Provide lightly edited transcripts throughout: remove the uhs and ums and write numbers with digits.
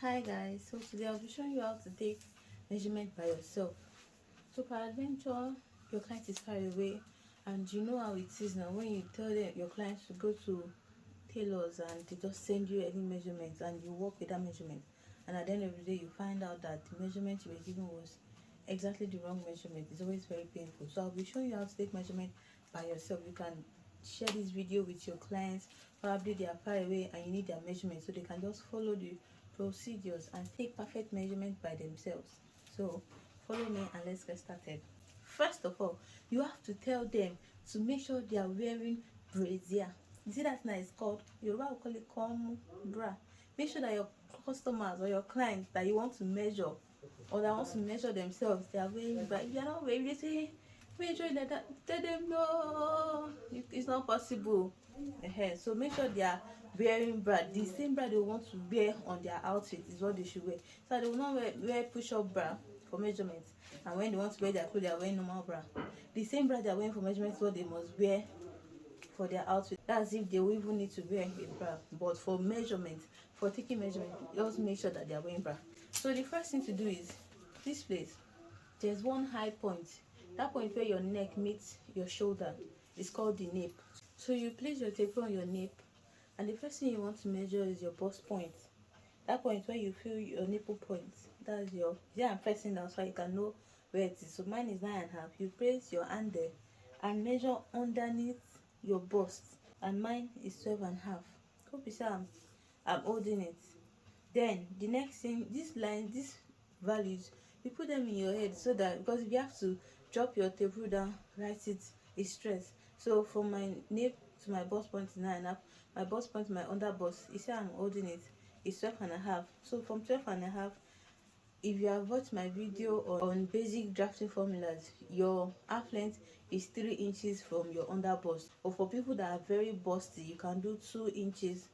Hi guys, so today I'll be showing you how to take measurement by yourself. So peradventure your client is far away and you know how it is now when you tell them your clients to go to tailors and they just send you any measurements and you work with that measurement, and at the end of the day you find out that the measurement you were given was exactly the wrong measurement. It's always very painful. So I'll be showing you how to take measurement by yourself. You can share this video with your clients. Probably they are far away and you need their measurement, so they can just follow the procedures and take perfect measurement by themselves. So follow me and let's get started. First of all, you have to tell them to make sure they are wearing brazier. You see that now it's called Yoruba will call it com bra. Make sure that your customers or your clients that you want to measure or that wants to measure themselves, they are wearing bra. If you are not wearing, they say measure like that, tell them no, it's not possible. So make sure they are wearing bra. The same bra they want to wear on their outfit is what they should wear. So they will not wear push-up bra for measurements, and when they want to wear their clothes they are wearing normal bra. The same bra they are wearing for measurements is what they must wear for their outfit. That's if they will even need to wear a bra. But for measurement, for taking measurement, just make sure that they are wearing bra. So the first thing to do is this place. There's one high point. That point where your neck meets your shoulder is called the nape. So you place your tape on your nape, and the first thing you want to measure is your bust point. That point where you feel your nipple point. That's your, yeah, I'm pressing down so you can know where it is. So mine is 9.5. You place your hand there and measure underneath your bust, and mine is 12.5. Hope you see I'm holding it. Then the next thing, this line, these values, you put them in your head, so that, because if you have to drop your table down, write it, is stress. So from my nape to my bust point is 9.5. My bust point to my under bust, you see I'm holding it, is 12.5. So from 12.5, if you have watched my video on basic drafting formulas, your half length is 3 inches from your under bust. Or for people that are very busty, you can do 2 inches,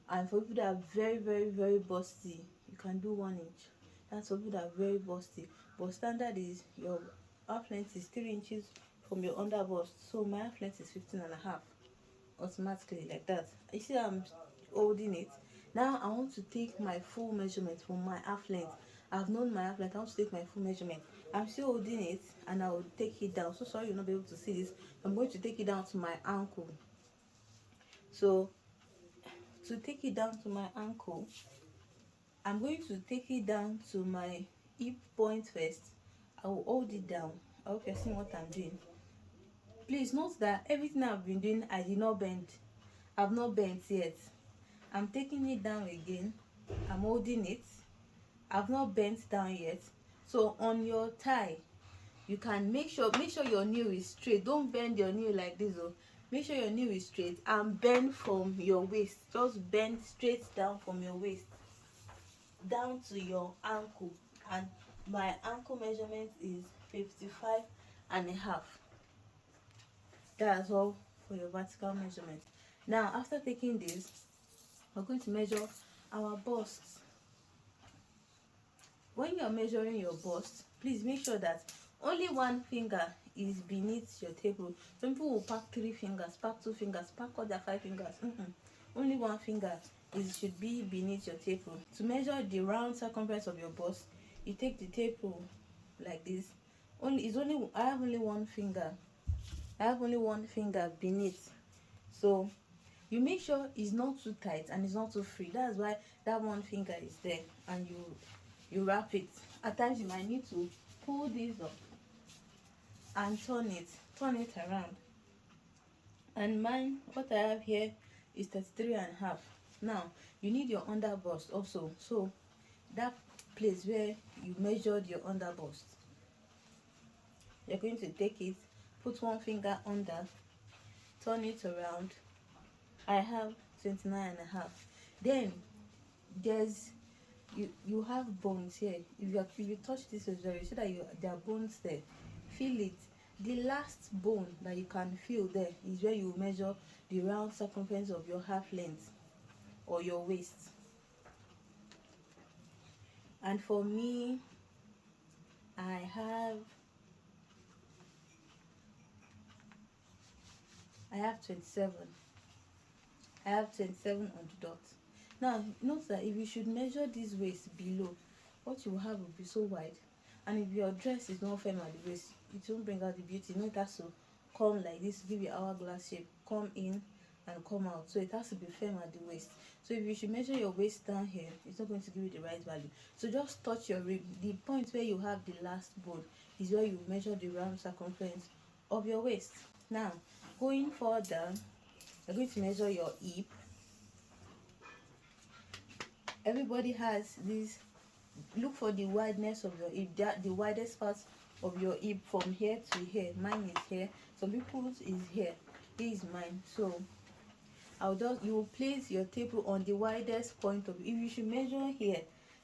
and for people that are very busty, you can do 1 inch. That's for people that are very busty. But standard is your half length is 3 inches from your under bust. So my half length is 15.5, automatically, like that. You see I'm holding it. Now I want to take my full measurement from my half length. I've known my half length. I want to take my full measurement. I'm still holding it and I will take it down. So sorry you'll not be able to see this. I'm going to take it down to my ankle. So to take it down to my ankle, I'm going to take it down to my hip point first. I will hold it down. I hope you're seeing what I'm doing. Please note that everything I've been doing, I did not bend. I've not bent yet. I'm taking it down again. I'm holding it. I've not bent down yet. So on your thigh, you can make sure your knee is straight. Don't bend your knee like this. Oh, make sure your knee is straight and bend from your waist. Just bend straight down from your waist down to your ankle, and my ankle measurement is 55.5. That's all for your vertical measurement. Now after taking this, we're going to measure our bust. When you're measuring your bust, please make sure that only one finger is beneath your table. Some people will pack 3 fingers, pack 2 fingers, pack all their 5 fingers. Only one finger should be beneath your table. To measure the round circumference of your bust, you take the table like this. I have only one finger. I have only one finger beneath. So you make sure it's not too tight and it's not too free. That's why that one finger is there, and you wrap it. At times you might need to pull this up and turn it around. And mine, what I have here is 33.5. Now you need your under bust also. So that place where you measured your under bust, you're going to take it, put one finger under, turn it around. I have 29.5. Then there's you have bones here. If you touch this as well, you see that there are bones there. Feel it. The last bone that you can feel there is where you measure the round circumference of your half length or your waist. And for me, I have 27. I have 27 on the dot. Now note that if you should measure this waist below, what you will have will be so wide, and if your dress is not firm at the waist, it won't bring out the beauty. No, it has to come like this, give you hourglass shape, come in and come out. So it has to be firm at the waist. So if you should measure your waist down here, it's not going to give you the right value. So just touch your rib. The point where you have the last bone is where you measure the round circumference of your waist. Now going further, you're going to measure your hip. Everybody has this. Look for the wideness of your hip, the widest part of your hip from here to here. Mine is here, some people's is here. This is mine. So you will place your tape on the widest point of, if you should measure here,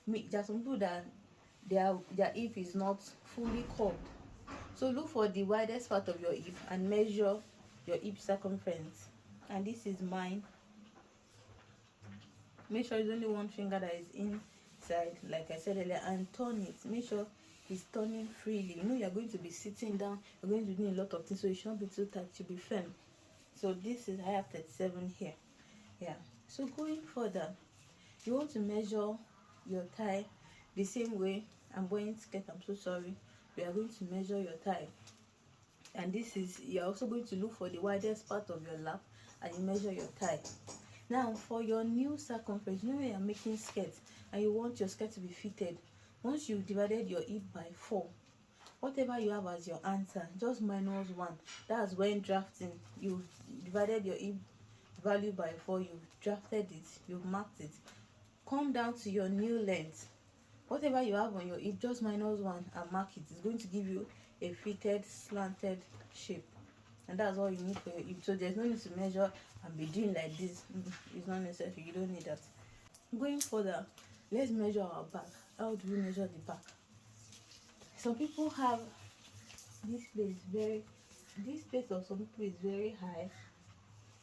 there are some people that their hip is not fully curved. So look for the widest part of your hip and measure your hip circumference. And this is mine. Make sure it's only one finger that is inside, like I said earlier, and turn it. Make sure it's turning freely. You know you're going to be sitting down, you're going to be doing a lot of things, so it shouldn't be too tight, to be firm. So this is, I have 37 here. Yeah. So going further, you want to measure your thigh the same way. I'm wearing skirt, I'm so sorry. We are going to measure your thigh, and this is, you're also going to look for the widest part of your lap and you measure your thigh. Now for your new circumference, you know when you're making skirts and you want your skirt to be fitted, once you've divided your hip by 4, whatever you have as your answer, just minus 1. That's when drafting, you've divided your hip value by 4, you've drafted it, you've marked it. Come down to your new length. Whatever you have on your hip, just minus 1 and mark it. It's going to give you a fitted, slanted shape. And that's all you need for your hip. So there's no need to measure and be doing like this. It's not necessary. You don't need that. Going further, let's measure our back. How do we measure the back? Some people have this place of some people is very high.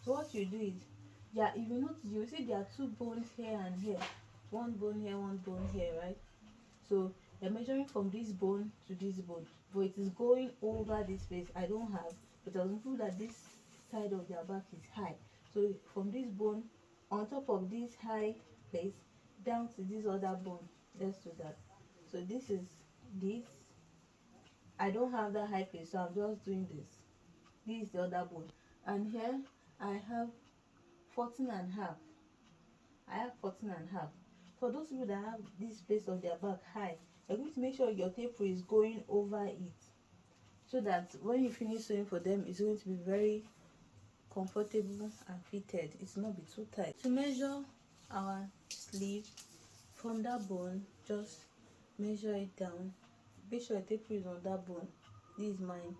So what you do is, yeah, if you notice, you will see there are 2 bones here and here. One bone here, one bone here, right? So you're measuring from this bone to this bone, but it is going over this place. I don't have, but I will prove that this side of their back is high. So from this bone on top of this high place down to this other bone, let's do that. So this is this. I don't have that high place, so I'm just doing this. This is the other bone, and here I have 14 and a half. I have 14 and a half. For those people that have this place of their back high, you're going to make sure your tape is going over it, so that when you finish sewing for them, it's going to be very comfortable and fitted. It's not be too tight. To measure our sleeve from that bone, just measure it down. Make sure your tape is on that bone. This is mine.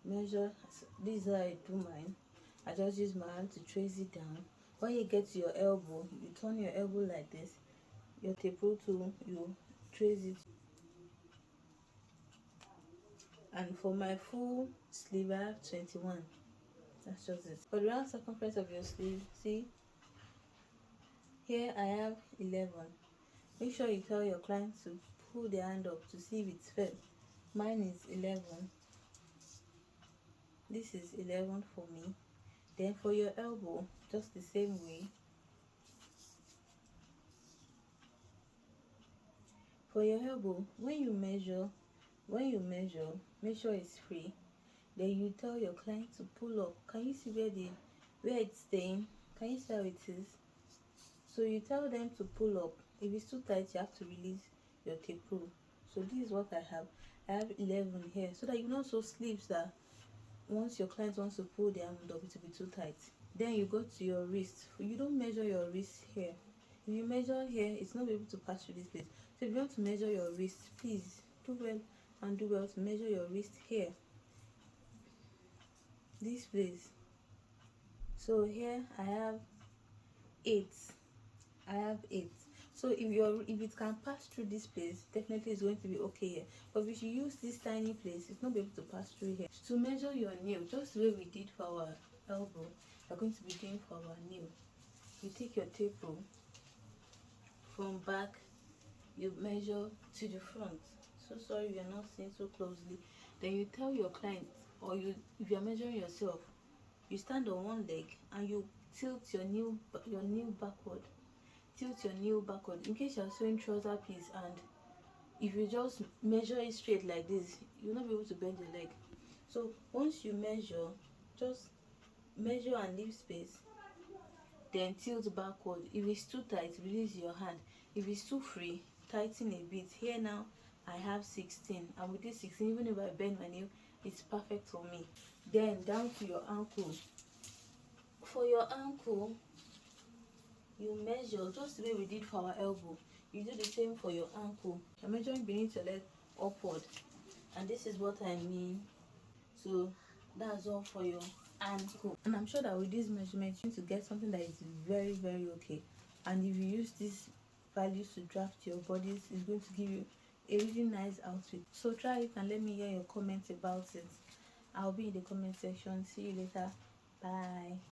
Measure. This is how I do mine. I just use my hand to trace it down. When you get to your elbow, you turn your elbow like this. Your tape rule tool, you trace it. And for my full sleeve, I have 21. That's just it. For the round circumference of your sleeve, see, here I have 11. Make sure you tell your client to pull their hand up to see if it's firm. Mine is 11. This is 11 for me. Then for your elbow, just the same way. For your elbow, when you measure, make sure it's free. Then you tell your client to pull up. Can you see where it's staying? Can you see how it is? So you tell them to pull up. If it's too tight, you have to release your tape rule. So this is what I have. I have 11 here, so that you know, so sleeves that once your client wants to pull their hand up, it will be too tight. Then you go to your wrist. You don't measure your wrist here. If you measure here, it's not able to pass through this place. So if you want to measure your wrist, please do well to measure your wrist here, this place. So here I have 8. I have 8. So if it can pass through this place, definitely it's going to be okay here. But if you use this tiny place, it's not be able to pass through here. To measure your nail, just the way we did for our elbow, we're going to be doing for our nail. You take your tape rule from back, you measure to the front. So sorry, you're not seeing so closely. Then you tell your client, or if you're measuring yourself, you stand on one leg and you tilt your nail backward. tilt your knee backward in case you're sewing trouser piece, and if you just measure it straight like this, you'll not be able to bend your leg. So once you measure, just measure and leave space, then tilt backward. If it's too tight, release your hand. If it's too free, tighten a bit. Here now I have 16, and with this 16, even if I bend my nail, it's perfect for me. Then down to your ankle. For your ankle, you measure just the way we did for our elbow. You do the same for your ankle. You're measuring beneath your leg upward, and this is what I mean. So that's all for your ankle, and I'm sure that with this measurement you're going to get something that is very, very okay. And if you use these values to draft your bodies, it's going to give you a really nice outfit. So try it and let me hear your comments about it. I'll be in the comment section. See you later. Bye.